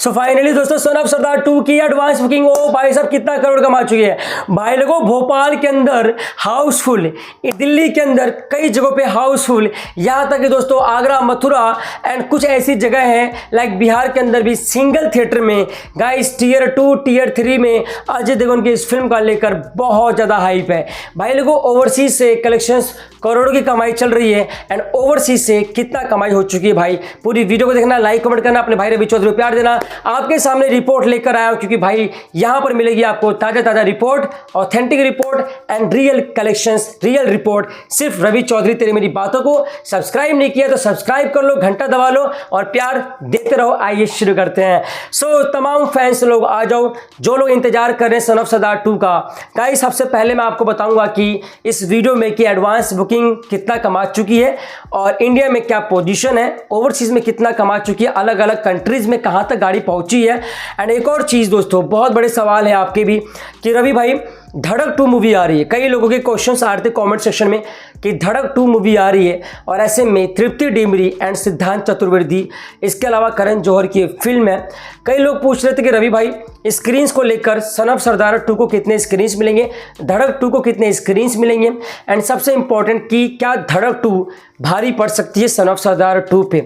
So finally दोस्तों son of सरदार 2 की advance booking ओ भाई साहब कितना करोड़ कमा चुकी है भाई लोगों। भोपाल के अंदर हाउसफुल, दिल्ली के अंदर कई जगहों पे हाउसफुल, यहाँ तक कि दोस्तों आगरा, मथुरा एंड कुछ ऐसी जगह हैं लाइक बिहार के अंदर भी सिंगल थिएटर में गाइस टीयर 2 टीयर 3 में अजय देवगन की इस फिल्म का लेकर बहुत ज़्यादा हाइप है भाई लोगों। ओवरसीज से कलेक्शंस करोड़ों की कमाई चल रही है एंड ओवरसीज से कितना कमाई हो चुकी है भाई। पूरी वीडियो को देखना, लाइक कमेंट करना, अपने भाई रवि चौधरी को प्यार देना। आपके सामने रिपोर्ट लेकर आया हूं क्योंकि भाई यहां पर मिलेगी आपको ताजा ताजा report, authentic report and real collections, real report. सिर्फ रवि चौधरी तेरी मेरी बातों को सब्सक्राइब नहीं किया तो सब्सक्राइब कर लो, घंटा दबा लो और प्यार देते रहो। आइए शुरू करते हैं। सो तमाम फैंस लोग आ जाओ, जो लोग इंतजार कर रहे हैं सन ऑफ सरदार 2 का। गाइस सबसे पहले मैं आपको बताऊंगा कि इस वीडियो में कि एडवांस बुकिंग कितना कमा चुकी है और इंडिया में क्या पोजीशन है, ओवरसीज में कितना कमा चुकी है, अलग अलग कंट्रीज में कहां तक गाड़ी पहुंची है। एंड एक और चीज दोस्तों, बहुत बड़े सवाल है आपके भी कि रवि भाई धड़क 2 मूवी आ रही है। कई लोगों के क्वेश्चंस आ रहे थे कमेंट सेक्शन में कि धड़क 2 मूवी आ रही है और ऐसे में तृप्ति डिमरी एंड सिद्धांत चतुर्वेदी, इसके अलावा करण जौहर की फिल्म है। कई लोग पूछ रहे थे कि रवि भाई स्क्रीन्स को लेकर सन ऑफ सरदार 2 को कितने स्क्रीन्स मिलेंगे, धड़क 2 को कितने स्क्रीन्स मिलेंगे एंड सबसे इंपॉर्टेंट कि क्या धड़क 2 भारी पड़ सकती है सन ऑफ सरदार 2 पे,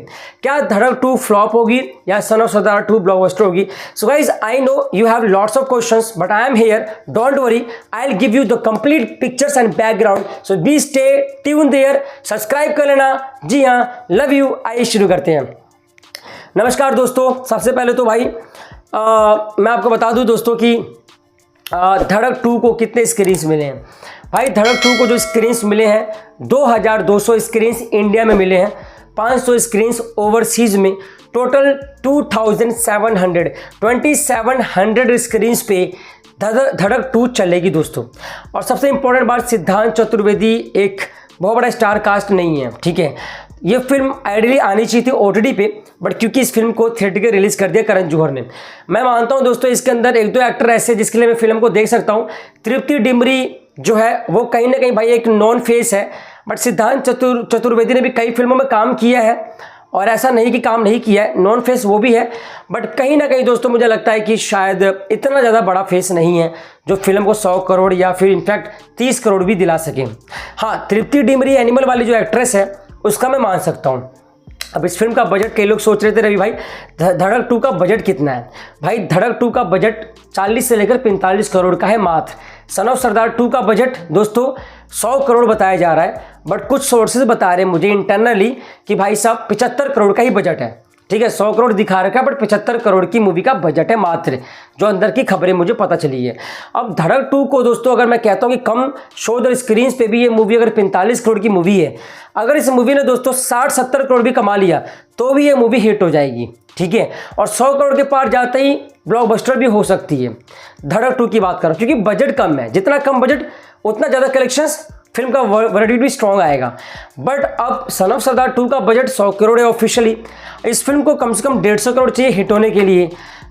क्या धड़क 2 फ्लॉप होगी या सन ऑफ सरदार 2 ब्लॉकबस्टर होगी। So guys I know you have lots of questions but I am here, don't worry, I will give you the complete pictures and background. So be stay tune there, subscribe कर लेना। जी हाँ, love you. आइए शुरू करते हैं। नमस्कार दोस्तों, सबसे पहले तो भाई मैं आपको बता दूं दोस्तों कि धड़क 2 को कितने स्क्रीन्स मिले हैं। भाई धड़क 2 को जो स्क्रीन्स मिले हैं 2200 स्क्रीन्स इंडिया में मिले हैं, 500 स्क्रीन्स ओवरसीज में, टोटल 2700 स्क्रीन्स पे धड़क 2 चलेगी दोस्तों। और सबसे इंपॉर्टेंट बात, सिद्धांत चतुर्वेदी एक बहुत बड़ा स्टार कास्ट नहीं है, ठीक है। ये फिल्म आइडियली आनी चाहिए थी ओटीटी पे बट क्योंकि इस फिल्म को थिएटर रिलीज कर दिया करण जौहर ने। मैं मानता हूं दोस्तों इसके अंदर एक दो एक्टर ऐसे जिसके लिए मैं फिल्म को देख सकता हूं। तृप्ति डिमरी जो है वो कहीं ना कहीं भाई एक नॉन फेस है बट सिद्धांत चतुर्वेदी ने भी कई फिल्मों में काम किया है और ऐसा नहीं कि काम नहीं किया है, नॉन फेस वो भी है बट कहीं ना कहीं दोस्तों मुझे लगता है कि शायद इतना ज़्यादा बड़ा फेस नहीं है जो फिल्म को 100 करोड़ या फिर इनफैक्ट 30 करोड़ भी दिला सके। हाँ, तृप्ति डिमरी एनिमल वाली जो एक्ट्रेस है उसका मैं मान सकता हूँ। अब इस फिल्म का बजट कई लोग सोच रहे थे रवि भाई धड़क 2 का बजट कितना है। भाई धड़क 2 का बजट 40 से लेकर 45 करोड़ का है मात्र। सन ऑफ सरदार 2 का बजट दोस्तों 100 करोड़ बताया जा रहा है बट कुछ सोर्सेज बता रहे हैं मुझे इंटरनली कि भाई साहब 75 करोड़ का ही बजट है, ठीक है। 100 करोड़ दिखा रखा है बट 75 करोड़ की मूवी का बजट है मात्र, जो अंदर की खबरें मुझे पता चली है। अब धड़क 2 को दोस्तों अगर मैं कहता हूँ कि कम शो द स्क्रीन्स पे भी ये मूवी अगर 45 करोड़ की मूवी है, अगर इस मूवी ने दोस्तों 60-70 करोड़ भी कमा लिया तो भी ये मूवी हिट हो जाएगी, ठीक है। और 100 करोड़ के पार जाते ही ब्लॉकबस्टर भी हो सकती है। धड़क 2 की बात करो क्योंकि बजट कम है, जितना कम बजट उतना ज़्यादा कलेक्शंस, फिल्म का वर्डिक्ट भी स्ट्रॉन्ग आएगा। बट अब सन ऑफ सरदार 2 का बजट 100 करोड़ है ऑफिशियली, इस फिल्म को कम से कम 150 करोड़ चाहिए हिट होने के लिए।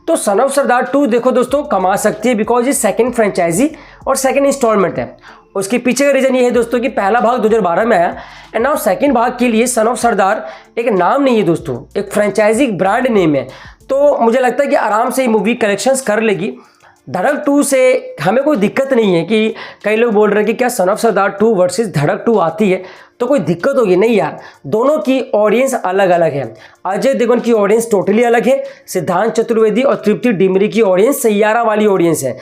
तो सन ऑफ सरदार 2 देखो दोस्तों कमा सकती है बिकॉज ये सेकंड फ्रेंचाइजी और सेकंड इंस्टॉलमेंट है। उसके पीछे का रीज़न ये है दोस्तों कि पहला भाग 2012 में आया एंड नाउ सेकंड भाग के लिए सन ऑफ सरदार एक नाम नहीं है दोस्तों, एक फ्रेंचाइजी ब्रांड नेम है। तो मुझे लगता है कि आराम से ये मूवी कलेक्शंस कर लेगी। धड़क 2 से हमें कोई दिक्कत नहीं है कि कई लोग बोल रहे हैं कि क्या सन ऑफ सरदार 2 वर्सेस धड़क 2 आती है तो कोई दिक्कत होगी, नहीं यार, दोनों की ऑडियंस अलग अलग है। अजय देवगन की ऑडियंस टोटली अलग है, सिद्धांत चतुर्वेदी और तृप्ति डिमरी की ऑडियंस सैयारा वाली ऑडियंस है।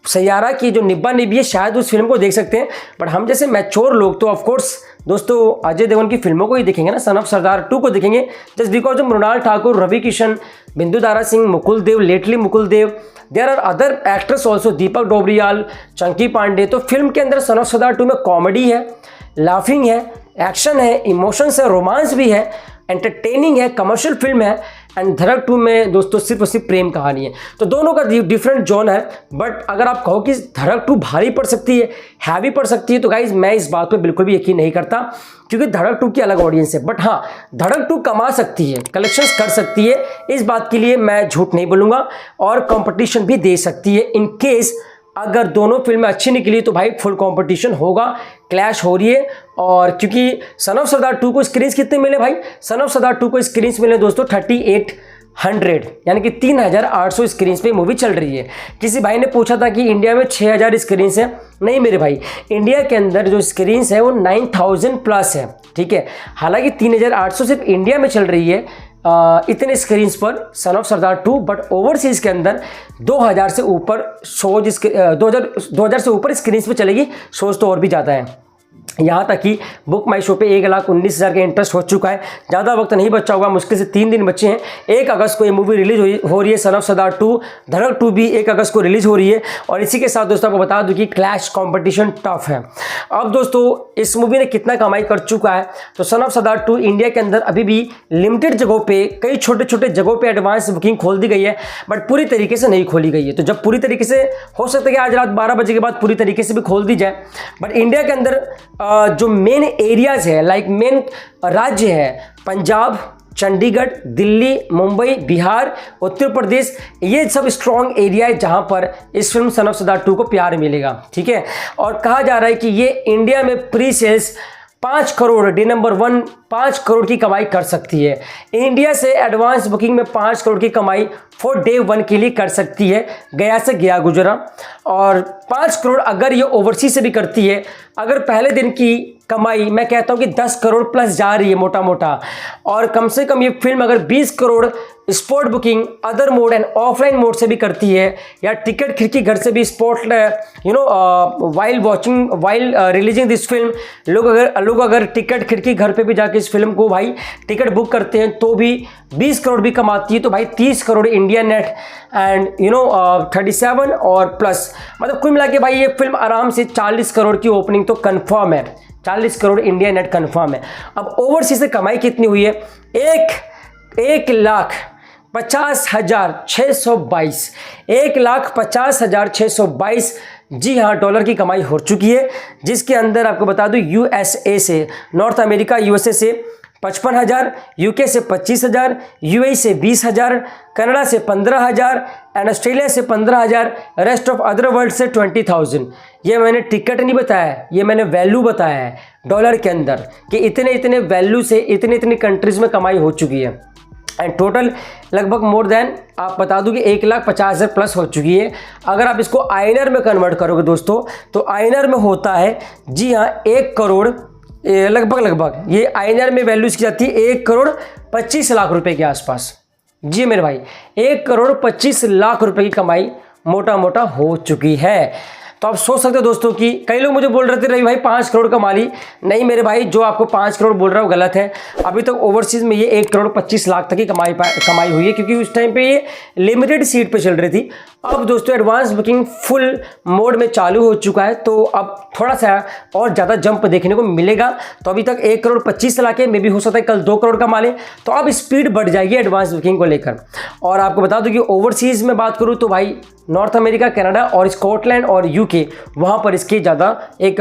सैयारा की जो निब्बा निब्बी है शायद उस फिल्म को देख सकते हैं बट हम जैसे मैच्योर लोग तो ऑफकोर्स दोस्तों अजय देवगन की फिल्मों को ही देखेंगे ना, सन ऑफ सरदार 2 को देखेंगे just because of Mrinal Thakur, Ravi Kishan, Bindu Dara Singh, Mukul Dev, lately Mukul Dev, there are other actors also, Deepak Dobriyal, Chunky Pandey. तो फिल्म के अंदर सन ऑफ सरदार 2 में कॉमेडी है, लाफिंग है, एक्शन है, इमोशंस है, रोमांस भी है, एंटरटेनिंग है, कमर्शियल फिल्म है एंड धड़क 2 में दोस्तों सिर्फ और सिर्फ प्रेम कहानी है। तो दोनों का डिफरेंट जॉन है बट अगर आप कहो कि धड़क 2 भारी पड़ सकती है, हैवी पड़ सकती है तो गाइज मैं इस बात पे बिल्कुल भी यकीन नहीं करता क्योंकि धड़क 2 की अलग ऑडियंस है। बट हाँ, धड़क 2 कमा सकती है, कलेक्शंस कर सकती है, इस बात के लिए मैं झूठ नहीं बोलूँगा और कॉम्पिटिशन भी दे सकती है इन केस अगर दोनों फिल्में अच्छी निकली तो भाई फुल कंपटीशन होगा, क्लैश हो रही है। और क्योंकि सन ऑफ सरदार 2 को स्क्रीन्स कितने मिले भाई, सन ऑफ सरदार 2 को स्क्रीन्स मिले दोस्तों 38 3,800 यानी कि 3,800 स्क्रीन पे मूवी चल रही है। किसी भाई ने पूछा था कि इंडिया में 6,000 स्क्रीन है। नहीं मेरे भाई, इंडिया के अंदर जो स्क्रीन है वो 9,000 प्लस है, ठीक है। हालांकि 3,800 सिर्फ इंडिया में चल रही है इतने स्क्रीन पर son of Sardar 2, but overseas के अंदर 2,000 से ऊपर शोज 2,000 से ऊपर स्क्रीन पे चलेगी। शोज तो और भी ज़्यादा है, यहाँ तक कि बुक माई शो पे 1,19,000 का इंटरेस्ट हो चुका है। ज़्यादा वक्त नहीं बचा होगा, मुश्किल से 3 दिन बचे हैं। 1 अगस्त को ये मूवी रिलीज हो रही है, सन ऑफ सरदार 2। धड़क 2 भी 1 अगस्त को रिलीज हो रही है। और इसी के साथ दोस्तों आपको बता दूं कि क्लैश कंपटीशन टफ है। अब दोस्तों इस मूवी ने कितना कमाई कर चुका है, तो सन ऑफ सरदार 2 इंडिया के अंदर अभी भी लिमिटेड जगहों पर, कई छोटे छोटे जगहों पर एडवांस बुकिंग खोल दी गई है, बट पूरी तरीके से नहीं खोली गई है। तो जब पूरी तरीके से, हो सकता है कि आज रात 12 बजे के बाद पूरी तरीके से भी खोल दी जाए, बट इंडिया के अंदर जो मेन एरियाज है, लाइक मेन राज्य है, पंजाब, चंडीगढ़, दिल्ली, मुंबई, बिहार, उत्तर प्रदेश, ये सब स्ट्रॉन्ग एरिया है जहां पर इस फिल्म सन ऑफ सरदार 2 को प्यार मिलेगा, ठीक है। और कहा जा रहा है कि ये इंडिया में pre sales 5 crore, day number 1 5 crore की कमाई कर सकती है। इंडिया से एडवांस बुकिंग में 5 करोड़ की कमाई फॉर डे 1 के लिए कर सकती है, गया से गया गुजरा। और 5 करोड़ अगर ये ओवरसीज से भी करती है, अगर पहले दिन की कमाई मैं कहता हूँ कि 10 करोड़ प्लस जा रही है मोटा मोटा, और कम से कम ये फिल्म अगर 20 crore spot booking other mode and offline mode से भी करती है, या टिकट खिड़की घर से भी spot while releasing this film, लोग अगर टिकट खिड़की घर पे भी जाके इस फिल्म को भाई टिकट बुक करते हैं तो भी 20 करोड़ भी कमाती है। तो भाई 30 करोड़ इंडिया नेट एंड 37 और प्लस, मतलब कुल मिला के भाई ये फिल्म आराम से 40 करोड़ की ओपनिंग तो कंफर्म है। 40 करोड़ इंडिया नेट कंफर्म है। अब ओवरसीज से कमाई कितनी हुई है? 1,50,622 1,50,622 जी हाँ, डॉलर की कमाई हो चुकी है, जिसके अंदर आपको बता दूं यूएसए से, नॉर्थ अमेरिका यूएसए से 55,000, यूके से 25,000, यूएई से 20,000, कनाडा से 15,000 एंड ऑस्ट्रेलिया से 15,000, रेस्ट ऑफ अदर वर्ल्ड से 20,000। ये मैंने टिकट नहीं बताया, ये मैंने वैल्यू बताया है डॉलर के अंदर, कि इतने इतने वैल्यू से इतनी इतनी कंट्रीज़ में कमाई हो चुकी है। एंड टोटल लगभग मोर देन आप बता दूं कि 1,50,000 प्लस हो चुकी है। अगर आप इसको आईएनआर में कन्वर्ट करोगे दोस्तों, तो आईएनआर में होता है जी हाँ 1 करोड़ लगभग ये आईएनआर में वैल्यूज की जाती है 1,25,00,000 रुपए के आसपास। जी मेरे भाई 1,25,00,000 रुपए की कमाई मोटा मोटा हो चुकी है। तो आप सोच सकते हो दोस्तों कि कई लोग मुझे बोल रहे थे रवि भाई 5 करोड़ कमा ली। नहीं मेरे भाई, जो आपको 5 करोड़ बोल रहा है वो गलत है। अभी तक ओवरसीज़ में ये 1,25,00,000 तक की कमाई हुई है, क्योंकि उस टाइम पे ये लिमिटेड सीट पे चल रही थी। अब दोस्तों एडवांस बुकिंग फुल मोड में चालू हो चुका है, तो अब थोड़ा सा और ज़्यादा जंप देखने को मिलेगा। तो अभी तक 1,25,00,000 के, मे भी हो सकता है कल 2 करोड़ कमा लें, तो अब स्पीड बढ़ जाएगी एडवांस बुकिंग को लेकर। और आपको बता दूं कि ओवरसीज़ में बात करूं तो भाई नॉर्थ अमेरिका, कनाडा और स्कॉटलैंड और यूके, वहाँ पर इसके ज़्यादा एक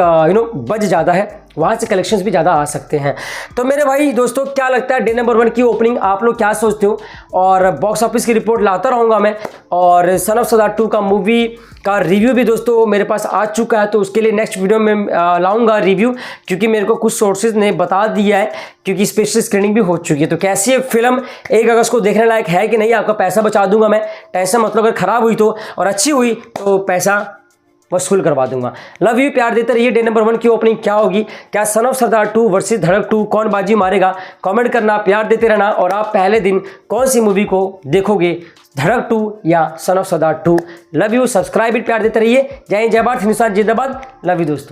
बज ज़्यादा है, वहाँ से कलेक्शंस भी ज़्यादा आ सकते हैं। तो मेरे भाई दोस्तों क्या लगता है डे नंबर 1 की ओपनिंग, आप लोग क्या सोचते हो? और बॉक्स ऑफिस की रिपोर्ट लाता रहूँगा मैं, और सन ऑफ सरदार 2 का मूवी का रिव्यू भी दोस्तों मेरे पास आ चुका है, तो उसके लिए नेक्स्ट वीडियो में लाऊंगा रिव्यू, क्योंकि मेरे को कुछ सोर्सेज ने बता दिया है, क्योंकि स्पेशल स्क्रीनिंग भी हो चुकी है। तो कैसी है फिल्म, 1 अगस्त को देखने लायक है कि नहीं, आपका पैसा बचा दूंगा मैं, टेंशन मतलब अगर खराब हुई तो, और अच्छी हुई तो पैसा वसूल करवा दूंगा। लव यू, प्यार देते रहिए। डे नंबर 1 की ओपनिंग क्या होगी, क्या सन ऑफ सरदार 2 वर्सेस धड़क 2 कौन बाजी मारेगा, कमेंट करना, प्यार देते रहना। और आप पहले दिन कौन सी मूवी को देखोगे, धड़क 2 या son of Sardar 2? Love you, subscribe भी प्यार देते रहिए। जय हिंद, जय भारत, हिंदुस्तान जिंदाबाद। लव यू दोस्तों।